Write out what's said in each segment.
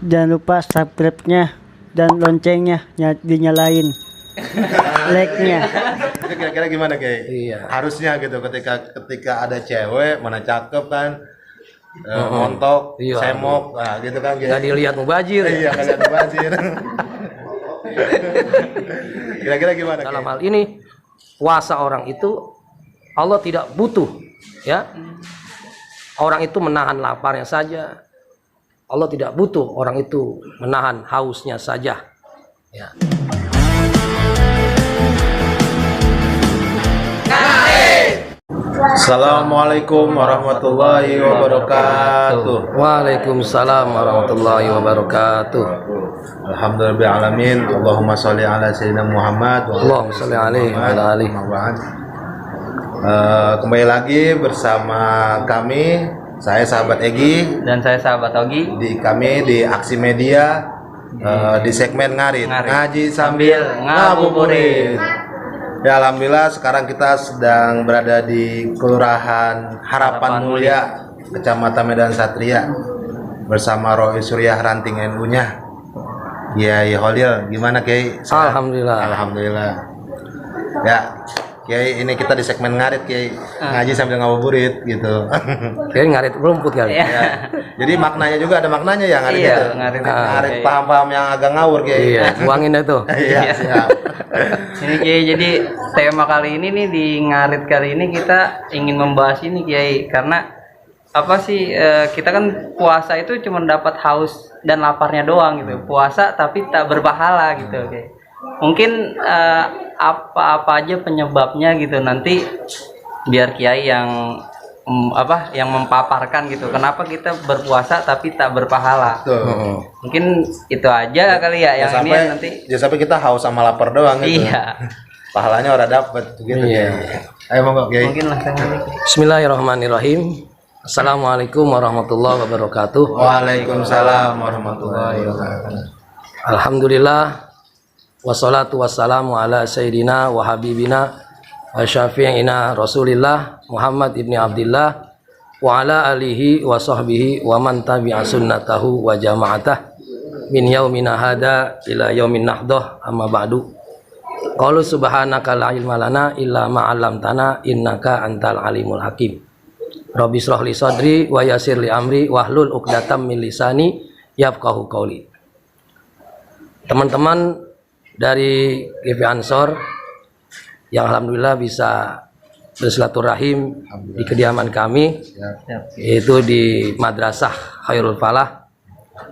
Jangan lupa subscribe-nya dan loncengnya dinyalain. Like-nya. Itu kira-kira gimana kayak? Iya. Harusnya gitu ketika ada cewek mana cakep kan, montok, Iya, semok, nah gitu kan kayak. Nggak dilihat mubazir. Iya, nggak lihat mubazir. Kira-kira gimana? Dalam hal ini puasa orang itu Allah tidak butuh, ya. Orang itu menahan laparnya saja. Allah tidak butuh orang itu menahan hausnya saja. Ya. Assalamualaikum warahmatullahi wabarakatuh. Waalaikumsalam warahmatullahi wabarakatuh. Alhamdulillahirrahmanirrahim. Allahumma sholli ala sayyidina Muhammad wa Allahumma sholli alaihi wa ala alihi. Kembali lagi bersama kami, saya sahabat Egi Dan saya sahabat Ogi di Aksi Media di segmen ngaji sambil Ngabuburit. ngabuburit. Ya, alhamdulillah sekarang kita sedang berada di Kelurahan Harapan Mulia, Kecamatan Medan Satria, bersama Roy Suryah Ranting NU-nya. Kiai Holil, gimana Kiai? Alhamdulillah. Alhamdulillah. Ya, Kiai, ini kita di segmen ngarit Kiai, ngaji sambil ngabuburit gitu. Kayaknya ngarit rumput kali. Ya. Jadi maknanya juga ada maknanya ya ngarit Iya, itu. ngarit. Paham-paham yang agak ngawur Kiai. Iya, buangin itu. Iya, siap. Ini Kiai, jadi tema kali ini nih di ngarit kali ini kita ingin membahas ini Kiai, karena apa sih, kita kan puasa itu cuma dapat haus dan laparnya doang gitu. Puasa tapi tak berpahala gitu Kiai. Mungkin apa-apa aja penyebabnya gitu, nanti biar Kiai yang yang mempaparkan gitu. Kenapa kita berpuasa tapi tak berpahala? Tuh. Mungkin itu aja kali ya yang ini nanti. Jangan sampai kita haus sama lapar doang gitu. Iya. Pahalanya orang dapat gitu. Iya. Ayo monggo Kiai. Mungkin langsung aja. Bismillahirrahmanirrahim. Assalamualaikum warahmatullahi wabarakatuh. Waalaikumsalam warahmatullahi wabarakatuh. Alhamdulillah. Wassalatu wassalamu ala sayyidina wa habibina wa syafi'ina Rasulillah Muhammad ibni Abdillah wa ala alihi wa sahbihi wa man tabi'a sunnatahu wa jama'atah min yaumina hada ila yaumin nahdah amma ba'du. Qalu subhanaka la ilma lana illa ma 'allamtana innaka antal alimul hakim. Rabbi shrah li sadri wa yassir li amri wahlul 'uqdatam min lisani yafqahu qauli. Teman-teman dari GP Ansor yang alhamdulillah bisa bersilaturahim di kediaman kami, yaitu di Madrasah Khairul Falah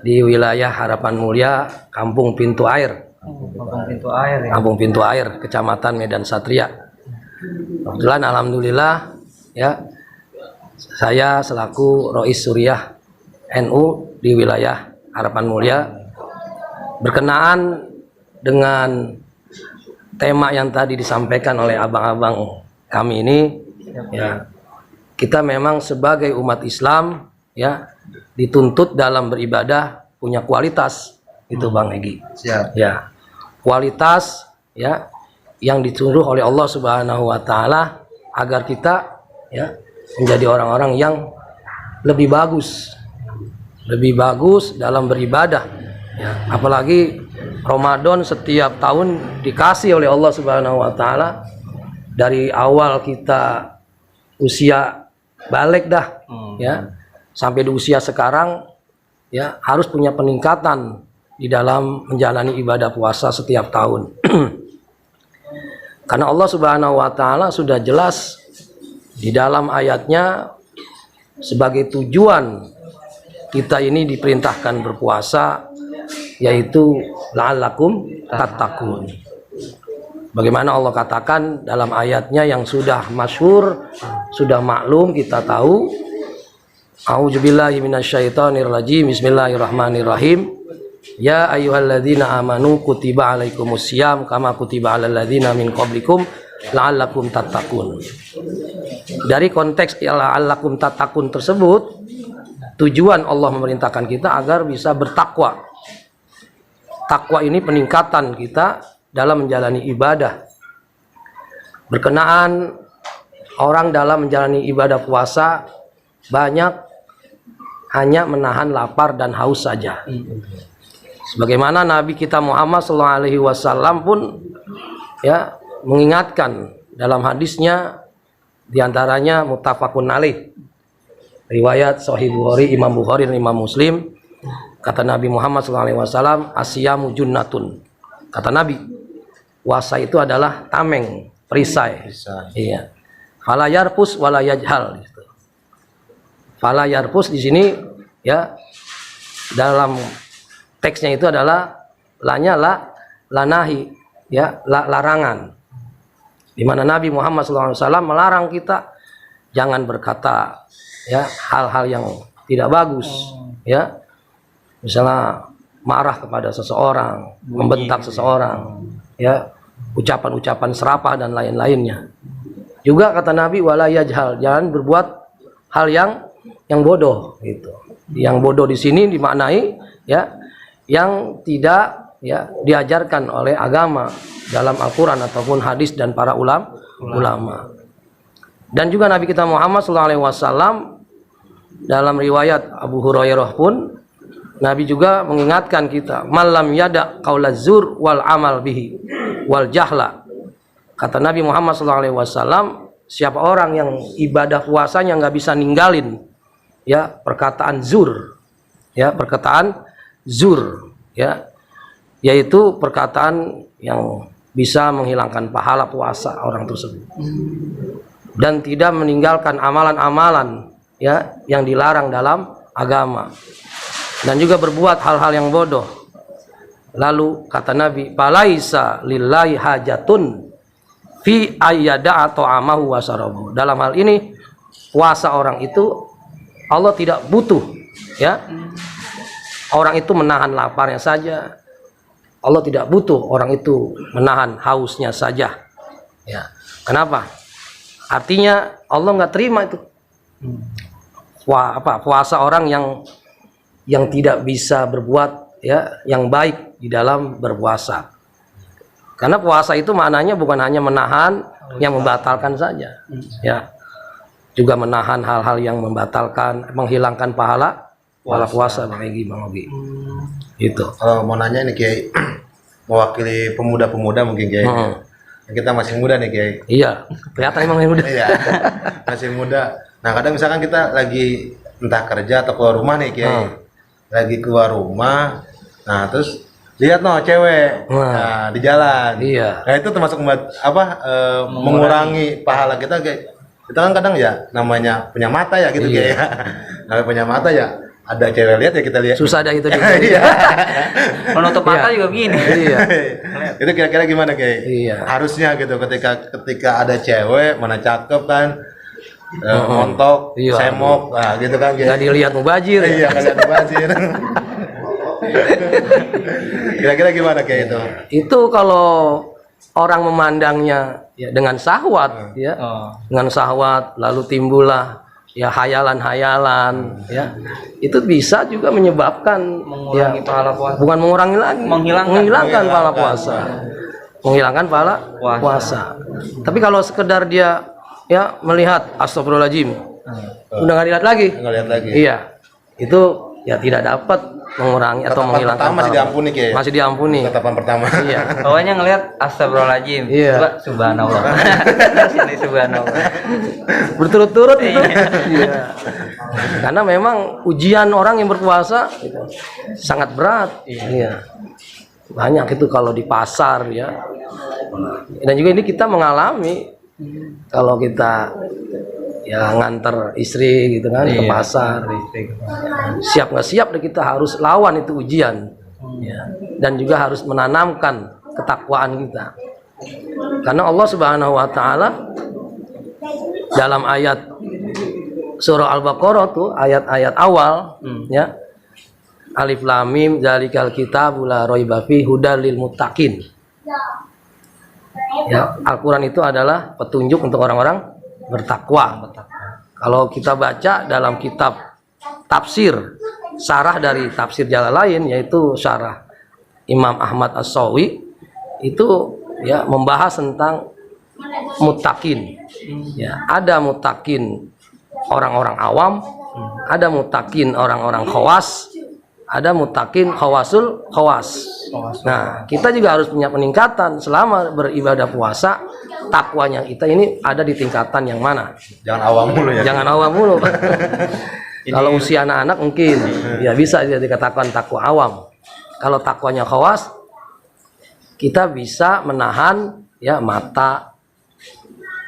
di wilayah Harapan Mulia, Kampung Pintu Air. Kampung Pintu Air ya. Kampung Pintu Air, Kecamatan Medan Satria. Kebetulan alhamdulillah ya, saya selaku Rois Suryah NU di wilayah Harapan Mulia berkenaan dengan tema yang tadi disampaikan oleh abang-abang kami ini, ya, kita memang sebagai umat Islam ya dituntut dalam beribadah punya kualitas, itu Bang Egi. Siap. Ya, kualitas ya yang disuruh oleh Allah Subhanahu wa taala agar kita ya menjadi orang-orang yang lebih bagus dalam beribadah ya. Apalagi Ramadan setiap tahun dikasih oleh Allah Subhanahu wa taala, dari awal kita usia balik dah ya sampai di usia sekarang ya harus punya peningkatan di dalam menjalani ibadah puasa setiap tahun. Karena Allah Subhanahu wa taala sudah jelas di dalam ayatnya sebagai tujuan kita ini diperintahkan berpuasa, yaitu la'allakum tattaqun. Bagaimana Allah katakan dalam ayatnya yang sudah masyhur, sudah maklum, kita tahu. A'udzubillahi minasyaitonir rajim. Bismillahirrahmanirrahim. Ya ayyuhalladzina amanu kutiba alaikumusiyam kama kutiba alal ladzina min qablikum la'allakum tattaqun. Dari konteks la'allakum tattaqun tersebut, tujuan Allah memerintahkan kita agar bisa bertakwa. Takwa ini peningkatan kita dalam menjalani ibadah. Berkenaan orang dalam menjalani ibadah puasa, banyak hanya menahan lapar dan haus saja. Sebagaimana Nabi kita Muhammad SAW pun ya mengingatkan dalam hadisnya, diantaranya muttafaqun alaih, riwayat Sahih Bukhari, Imam Bukhari dan Imam Muslim, kata Nabi Muhammad SAW, asyamu junnatun. Kata Nabi, puasa itu adalah tameng, perisai. Iya. Fala yarfus wala yajhal. Fala yarfus di sini ya dalam teksnya itu adalah lanahi, ya, larangan. Di mana Nabi Muhammad SAW melarang kita jangan berkata ya hal-hal yang tidak bagus, ya. Misalnya marah kepada seseorang, membentak seseorang, ya, ucapan-ucapan serapah dan lain-lainnya. Juga kata Nabi wala yajhal, jangan berbuat hal yang bodoh gitu. Yang bodoh di sini dimaknai ya yang tidak ya diajarkan oleh agama dalam Al-Qur'an ataupun hadis dan para ulama. Dan juga Nabi kita Muhammad SAW dalam riwayat Abu Hurairah pun Nabi juga mengingatkan kita, malam yada qaulaz zur wal amal bihi wal jahla. Kata Nabi Muhammad SAW, siapa orang yang ibadah puasanya nggak bisa ninggalin ya perkataan zur, ya perkataan zur, ya, yaitu perkataan yang bisa menghilangkan pahala puasa orang tersebut, dan tidak meninggalkan amalan-amalan ya yang dilarang dalam agama, dan juga berbuat hal-hal yang bodoh. Lalu kata Nabi, falaisa lillahi hajatun fi ayyada'a ta'amahu wa syarabahu. Dalam hal ini puasa orang itu Allah tidak butuh ya orang itu menahan laparnya saja. Allah tidak butuh orang itu menahan hausnya saja. Ya. Kenapa? Artinya Allah nggak terima itu puasa orang yang tidak bisa berbuat ya yang baik di dalam berpuasa. Karena puasa itu maknanya bukan hanya menahan yang membatalkan saja, ya, juga menahan hal-hal yang membatalkan, menghilangkan pahala puasa bagi Bang Ogi. Itu. Mau nanya nih Kiai, mewakili pemuda-pemuda mungkin Kiai. Kita masih muda nih Kiai. Iya, kelihatan emang muda. Iya, masih muda. Nah kadang misalkan kita lagi entah kerja atau keluar rumah nih Kiai, lagi keluar rumah, nah terus lihat cewek di jalan. Iya. Nah itu termasuk mengurangi pahala kita Kiai. Kita kan kadang ya namanya punya mata ya gitu Kiai. Namanya punya mata ya. Ada cewek lihat ya kita lihat. Susah dah itu juga. Iya. Menutup mata juga begini. Iya. Itu kira-kira gimana Kiai? Iya. Harusnya gitu ketika ada cewek mana cakep kan, montok, iya, semok, nah gitu kan Kiai. Nggak dilihat mubazir. Iya, nggak lihat mubazir. Kira-kira gimana Kiai itu? Itu kalau orang memandangnya ya dengan syahwat, ya, dengan syahwat, lalu timbullah ya hayalan-hayalan, ya, itu bisa juga menyebabkan mengurangi pahala puasa. Bukan mengurangi lagi, menghilangkan pahala puasa, menghilangkan pahala puasa. Tapi kalau sekedar dia ya melihat astagfirullahaladzim, udah nggak dilihat lagi, iya, itu ya tidak dapat mengurangi atau menghilangkan masih diampuni Kiai. Masih diampuni. Tatapan pertama. Iya. Pokoknya ngelihat astagfirullahaladzim. Iya. Coba subhanallah. Sini subhanallah. Berturut-turut itu. Iya. Karena memang ujian orang yang berpuasa gitu, sangat berat. Iya. Banyak itu kalau di pasar ya. Dan juga ini kita mengalami kalau kita ya nganter istri gitu kan ke pasar, siap nggak siap kita harus lawan itu ujian, ya. Dan juga harus menanamkan ketakwaan kita, karena Allah Subhanahu Wa Taala dalam ayat surah Al-Baqarah tuh ayat-ayat awal, ya, Alif Lam Mim dzalikal kitabul la raiba fihi hudal lil muttaqin. Ya, Al-Quran itu adalah petunjuk untuk orang-orang bertakwa. Kalau kita baca dalam kitab tafsir, syarah dari tafsir Jalalain, yaitu syarah Imam Ahmad As-Sawi, itu ya membahas tentang muttaqin. Ya, ada muttaqin orang-orang awam, ada mutakin orang-orang khawas, ada mutakin khawasul khawas. Nah, kita juga harus punya peningkatan selama beribadah puasa. Takwanya kita ini ada di tingkatan yang mana? Jangan awam mulu ya. Jangan awam mulu. Kalau usia anak-anak mungkin ya bisa dikatakan takwa awam. Kalau takwanya khawas, kita bisa menahan ya mata,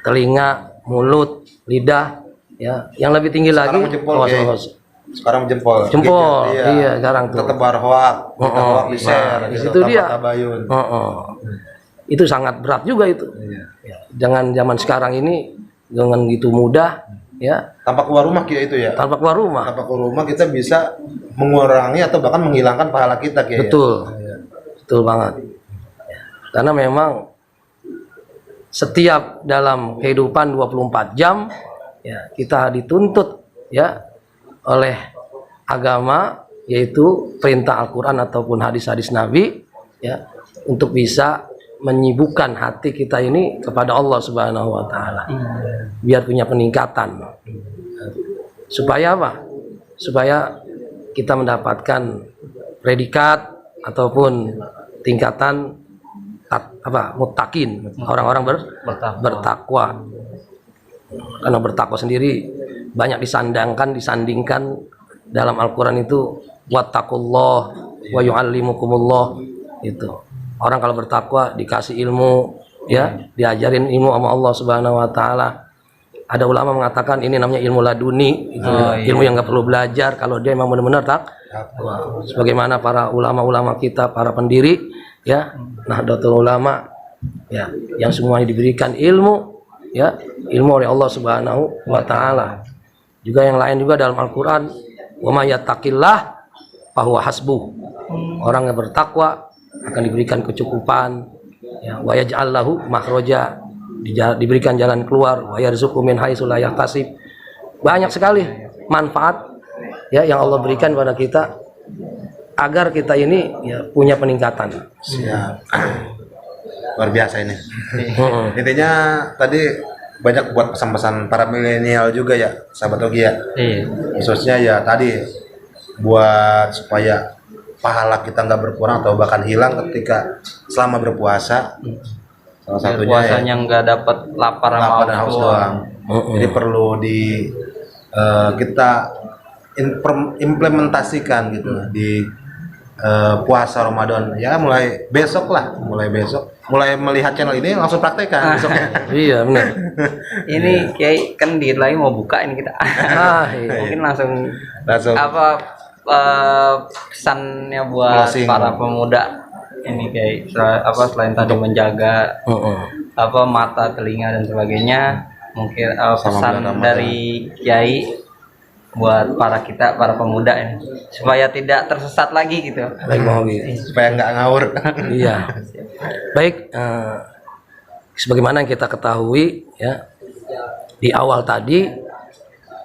telinga, mulut, lidah, ya. Yang lebih tinggi Sekarang lagi jempol, khawas, Kiai. khawas. Sekarang jempol. Jempol, iya, sekarang tuh. Ketebar hoak, kita hoak di share, Nah, di gitu, situ dia. tanpa tabayun. Itu sangat berat juga itu. Iya. Ya, jangan zaman sekarang ini dengan gitu mudah, ya, Tanpa keluar rumah kita itu ya. tanpa keluar rumah. Tanpa keluar rumah kita bisa mengurangi atau bahkan menghilangkan pahala kita, Kiai. Betul, Iya. betul banget. Karena memang setiap dalam kehidupan 24 jam, ya, kita dituntut ya oleh agama, yaitu perintah Al-Quran ataupun hadis-hadis Nabi, ya, untuk bisa menyibukkan hati kita ini kepada Allah Subhanahu wa Ta'ala, biar punya peningkatan. Supaya apa? Supaya kita mendapatkan predikat ataupun tingkatan muttaqin, orang-orang bertakwa. Karena bertakwa sendiri banyak disandingkan dalam Al-Quran itu, wattaqullah wa yu'allimukumullah. Itu orang kalau bertakwa dikasih ilmu, ya, diajarin ilmu sama Allah Subhanahu wa Ta'ala. Ada ulama mengatakan ini namanya ilmu laduni, itu ilmu yang nggak perlu belajar kalau dia memang benar-benar takwa. Sebagaimana para ulama-ulama kita, para pendiri, ya, Nahdlatul Ulama, ya, yang semuanya diberikan ilmu, ya, ilmu oleh Allah Subhanahu wa Ta'ala. Juga yang lain juga dalam Al-Quran, wa may yattaqillah fahuwa hasbuh. Orang yang bertakwa akan diberikan kecukupan, ya, wa yaj'al lahu makhraja, diberikan jalan keluar, wa yarzuqhu min haitsu la yahtasib. Banyak sekali manfaat, ya, yang Allah berikan pada kita agar kita ini, ya, punya peningkatan. Siap. Luar biasa ini. Intinya tadi banyak buat pesan-pesan para milenial juga ya, sahabat Ogi ya. Iya. Khususnya ya tadi buat supaya pahala kita nggak berkurang atau bahkan hilang ketika selama berpuasa. Salah Biar satunya puasanya nggak dapat lapar sama lapar dan haus doang. Jadi perlu kita implementasikan gitu di puasa Ramadan ya, mulai besok, mulai melihat channel ini langsung praktekkan besoknya. Iya, benar. Ini Kiai kan dikit lagi mau buka ini kita. Iya. Mungkin langsung apa pesannya buat Closing. para pemuda ini Kiai, selain tadi menjaga apa mata, telinga dan sebagainya, mungkin pesan bulan Ramadan. dari Kiai buat para pemuda ini supaya tidak tersesat lagi gitu. Baik, Bang Hobi. Supaya nggak ngawur. Iya. Baik, sebagaimana yang kita ketahui, ya, di awal tadi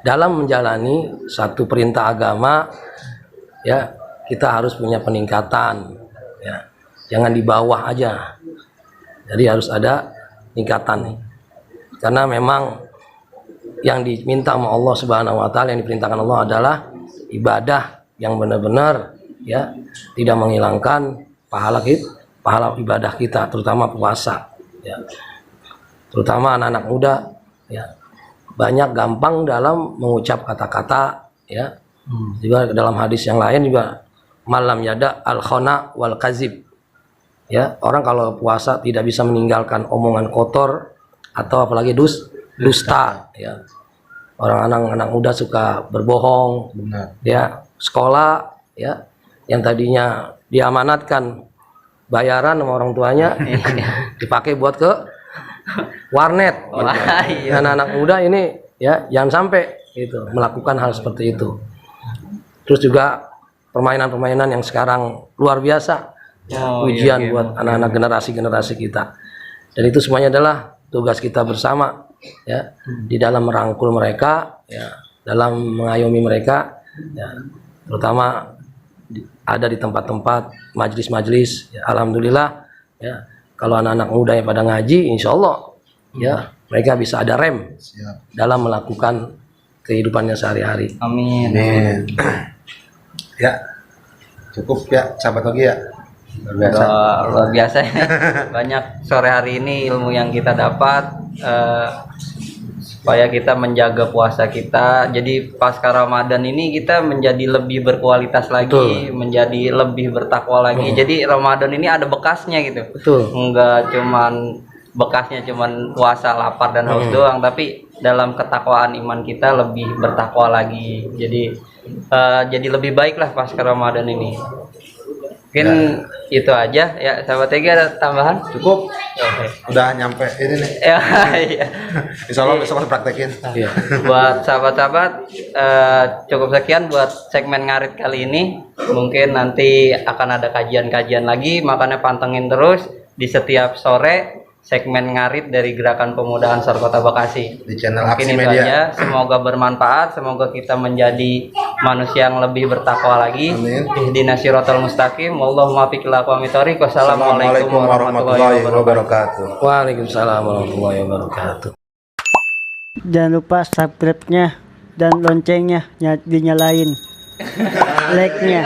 dalam menjalani satu perintah agama, ya, kita harus punya peningkatan, ya. Jangan di bawah aja. Jadi harus ada peningkatan nih. Karena memang yang diminta sama Allah Subhanahu wa Ta'ala, yang diperintahkan Allah adalah ibadah yang benar-benar, ya, tidak menghilangkan pahala ibadah kita, terutama puasa, ya. Terutama anak-anak muda, ya, banyak gampang dalam mengucap kata-kata, ya. Juga dalam hadis yang lain juga, malam yada al-khona wal kazib, ya, orang kalau puasa tidak bisa meninggalkan omongan kotor atau apalagi dusta, ya. Orang anak muda suka berbohong. Benar. Ya, sekolah, ya, yang tadinya diamanatkan bayaran sama orang tuanya dipakai buat ke warnet. Wah, iya. Anak-anak muda ini, ya, jangan sampai itu melakukan hal seperti itu. Terus juga permainan-permainan yang sekarang luar biasa, ujian iya, buat anak-anak generasi kita. Dan itu semuanya adalah tugas kita bersama, ya, di dalam merangkul mereka, ya, dalam mengayomi mereka, ya, terutama ada di tempat-tempat majelis-majelis, ya, alhamdulillah, ya, kalau anak-anak muda yang pada ngaji, insya Allah, ya, mereka bisa ada rem Siap. dalam melakukan kehidupannya sehari-hari. Amin. Amin. Ya, cukup ya, sahabat Ogi ya. Luar biasa. Luar biasa ya. Banyak sore hari ini ilmu yang kita dapat, supaya kita menjaga puasa kita. Jadi pasca Ramadan ini kita menjadi lebih berkualitas lagi, Betul. menjadi lebih bertakwa lagi. Jadi Ramadan ini ada bekasnya gitu. Betul. Enggak cuman bekasnya cuman puasa, lapar dan haus doang, tapi dalam ketakwaan iman kita lebih bertakwa lagi. Jadi lebih baik lah pasca Ramadan ini. Mungkin itu aja ya, sahabat Egi, ada tambahan? Cukup. Oke. Udah nyampe ini nih. Ya, iya. Insya Allah besok harus praktekin. Iya. Buat sahabat-sahabat, cukup sekian buat segmen ngarit kali ini. Mungkin nanti akan ada kajian-kajian lagi, makanya pantengin terus di setiap sore segmen ngarit dari Gerakan Pemuda Ansor Kota Bekasi. Di channel Mungkin Aksi itu Media. aja. Semoga bermanfaat, semoga kita menjadi manusia yang lebih bertakwa lagi. Amin. Ihdinas siratal mustaqim. Wallahumma fiqh aqwamit thoriq. Wassalamualaikum warahmatullahi wabarakatuh. Waalaikumsalam warahmatullahi wabarakatuh. Jangan lupa subscribe-nya dan loncengnya dinyalain. Like-nya.